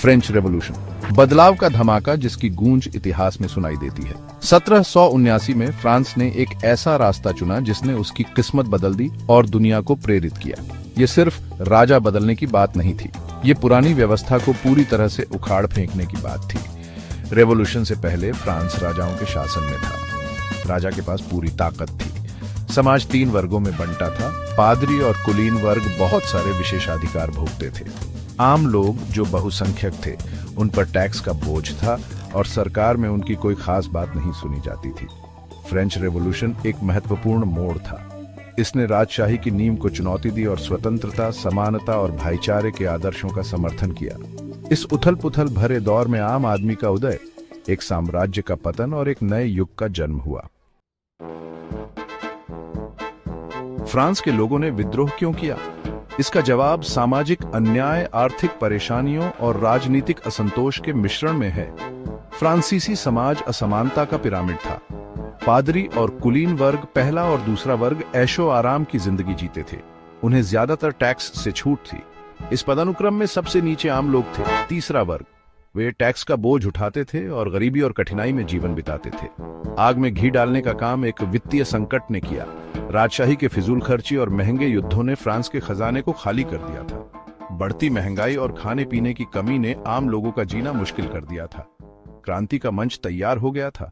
French revolution, बदलाव का धमाका जिसकी गूंज इतिहास में सुनाई देती है। 1779 में फ्रांस ने एक ऐसा रास्ता चुना जिसने उसकी किस्मत बदल दी और दुनिया को प्रेरित किया। ये सिर्फ राजा बदलने की बात नहीं थी, ये पुरानी व्यवस्था को पूरी तरह से उखाड़ फेंकने की बात थी। रेवोल्यूशन से पहले फ्रांस राजाओं के शासन में था। राजा के पास पूरी ताकत थी। समाज 3 वर्गों में बंटा था। पादरी और कुलीन वर्ग बहुत सारे विशेषाधिकार भोगते थे। आम लोग जो बहुसंख्यक थे उन पर टैक्स का बोझ था और सरकार में उनकी कोई खास बात नहीं सुनी जाती थी। फ्रेंच रेवोल्यूशन एक महत्वपूर्ण मोड़ था। इसने राजशाही की नींव को चुनौती दी और स्वतंत्रता, समानता और भाईचारे के आदर्शों का समर्थन किया। इस उथल पुथल भरे दौर में आम आदमी का उदय, एक साम्राज्य का पतन और एक नए युग का जन्म हुआ। फ्रांस के लोगों ने विद्रोह क्यों किया? इसका जवाब सामाजिक अन्याय, आर्थिक परेशानियों और राजनीतिक असंतोष के मिश्रण में है। फ्रांसीसी समाज असमानता का पिरामिड था। पादरी और कुलीन वर्ग, पहला और दूसरा वर्ग, ऐशो आराम की जिंदगी जीते थे। उन्हें ज्यादातर टैक्स से छूट थी। इस पदानुक्रम में सबसे नीचे आम लोग थे, तीसरा वर्ग। वे टैक्स का बोझ उठाते थे और गरीबी और कठिनाई में जीवन बिताते थे। आग में घी डालने का काम एक वित्तीय संकट ने किया। राजशाही के फिजूल खर्ची और महंगे युद्धों ने फ्रांस के खजाने को खाली कर दिया था। बढ़ती महंगाई और खाने पीने की कमी ने आम लोगों का जीना मुश्किल कर दिया था। क्रांति का मंच तैयार हो गया था।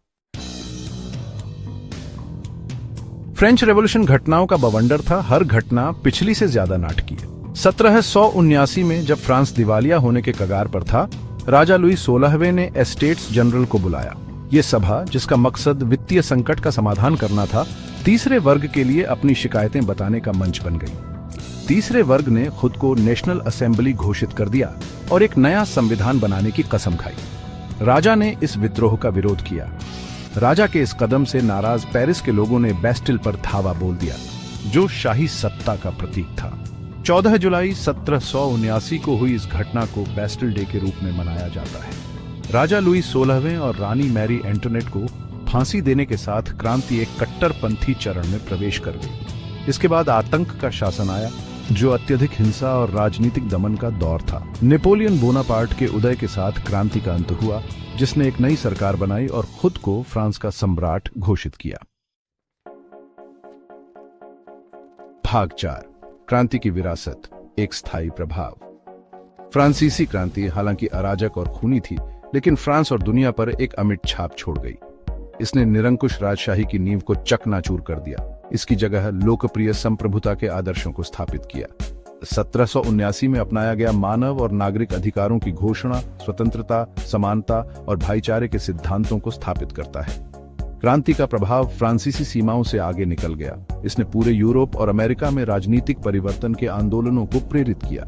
फ्रेंच रेवोल्यूशन घटनाओं का बवंडर था। हर घटना पिछली से ज्यादा नाटकीय। 1779 में जब फ्रांस दिवालिया होने के कगार पर था, राजा लुई 16वें ने एस्टेट्स जनरल को बुलाया। ये सभा, जिसका मकसद वित्तीय संकट का समाधान करना था, तीसरे वर्ग के लिए अपनी शिकायतें बताने का मंच बन गई। तीसरे वर्ग ने खुद को नेशनल असेंबली घोषित कर दिया और एक नया संविधान बनाने की कसम खाई। राजा ने इस विद्रोह का विरोध किया। राजा के इस कदम से नाराज पेरिस के लोगों ने बैस्टिल पर धावा बोल दिया, जो शाही सत्ता का प्रतीक था। 14 जुलाई 1779 को हुई इस घटना को बैस्टिल डे के रूप में मनाया जाता है। राजा लुई 16वें और रानी मैरी एंटोनेट को फांसी देने के साथ क्रांति एक कट्टरपंथी चरण में प्रवेश कर गई। इसके बाद आतंक का शासन आया, जो अत्यधिक हिंसा और राजनीतिक दमन का दौर था। नेपोलियन बोनापार्ट के उदय के साथ क्रांति का अंत हुआ, जिसने एक नई सरकार बनाई और खुद को फ्रांस का सम्राट घोषित किया। भाग 4, क्रांति की विरासत, एक स्थायी प्रभाव। फ्रांसीसी क्रांति हालांकि अराजक और खूनी थी, लेकिन फ्रांस और दुनिया पर एक अमिट छाप छोड़ गई। इसने निरंकुश राजशाही की नींव को चकनाचूर कर दिया। इसकी जगह लोकप्रिय संप्रभुता के आदर्शों को स्थापित किया। 1779 में अपनाया गया मानव और नागरिक अधिकारों की घोषणा स्वतंत्रता, समानता और भाईचारे के सिद्धांतों को स्थापित करता है। क्रांति का प्रभाव फ्रांसीसी सीमाओं से आगे निकल गया। इसने पूरे यूरोप और अमेरिका में राजनीतिक परिवर्तन के आंदोलनों को प्रेरित किया।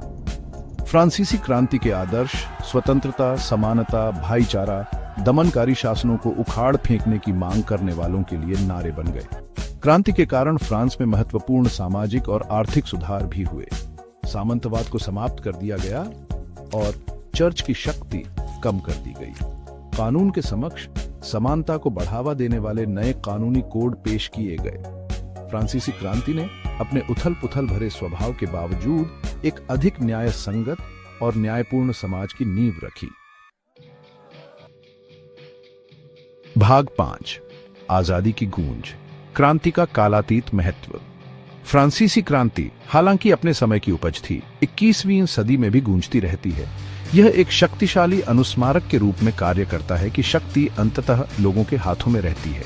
फ्रांसीसी क्रांति के आदर्श स्वतंत्रता, समानता, भाईचारा, दमनकारी शासनों को उखाड़ फेंकने की मांग करने वालों के लिए नारे बन गए। क्रांति के कारण फ्रांस में महत्वपूर्ण सामाजिक और आर्थिक सुधार भी हुए। सामंतवाद को समाप्त कर दिया गया और चर्च की शक्ति कम कर दी गई। कानून के समक्ष समानता को बढ़ावा देने वाले नए कानूनी कोड पेश किए गए। फ्रांसीसी क्रांति ने अपने उथल पुथल भरे स्वभाव के बावजूद एक अधिक न्याय संगत और न्यायपूर्ण समाज की नींव रखी। भाग 5, आजादी की गूंज, क्रांति का कालातीत महत्व। फ्रांसीसी क्रांति हालांकि अपने समय की उपज थी, 21वीं सदी में भी गूंजती रहती है। यह एक शक्तिशाली अनुस्मारक के रूप में कार्य करता है कि शक्ति अंततः लोगों के हाथों में रहती है।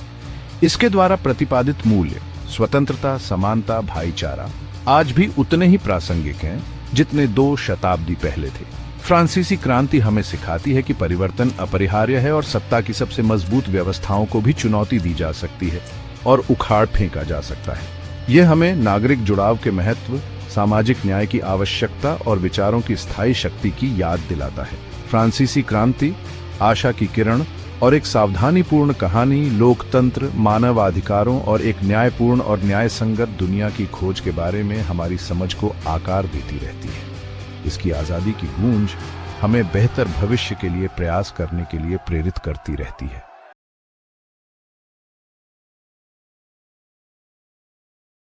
इसके द्वारा प्रतिपादित मूल्य स्वतंत्रता, समानता, भाईचारा आज भी उतने ही प्रासंगिक हैं जितने 2 शताब्दी पहले थे। फ्रांसीसी क्रांति हमें सिखाती है कि परिवर्तन अपरिहार्य है और सत्ता की सबसे मजबूत व्यवस्थाओं को भी चुनौती दी जा सकती है और उखाड़ फेंका जा सकता है। यह हमें नागरिक जुड़ाव के महत्व, सामाजिक न्याय की आवश्यकता और विचारों की स्थायी शक्ति की याद दिलाता है। फ्रांसीसी क्रांति आशा की किरण और एक सावधानीपूर्ण कहानी लोकतंत्र, मानवाधिकारों और एक न्यायपूर्ण और न्यायसंगत दुनिया की खोज के बारे में हमारी समझ को आकार देती रहती है। इसकी आजादी की गूंज हमें बेहतर भविष्य के लिए प्रयास करने के लिए प्रेरित करती रहती है।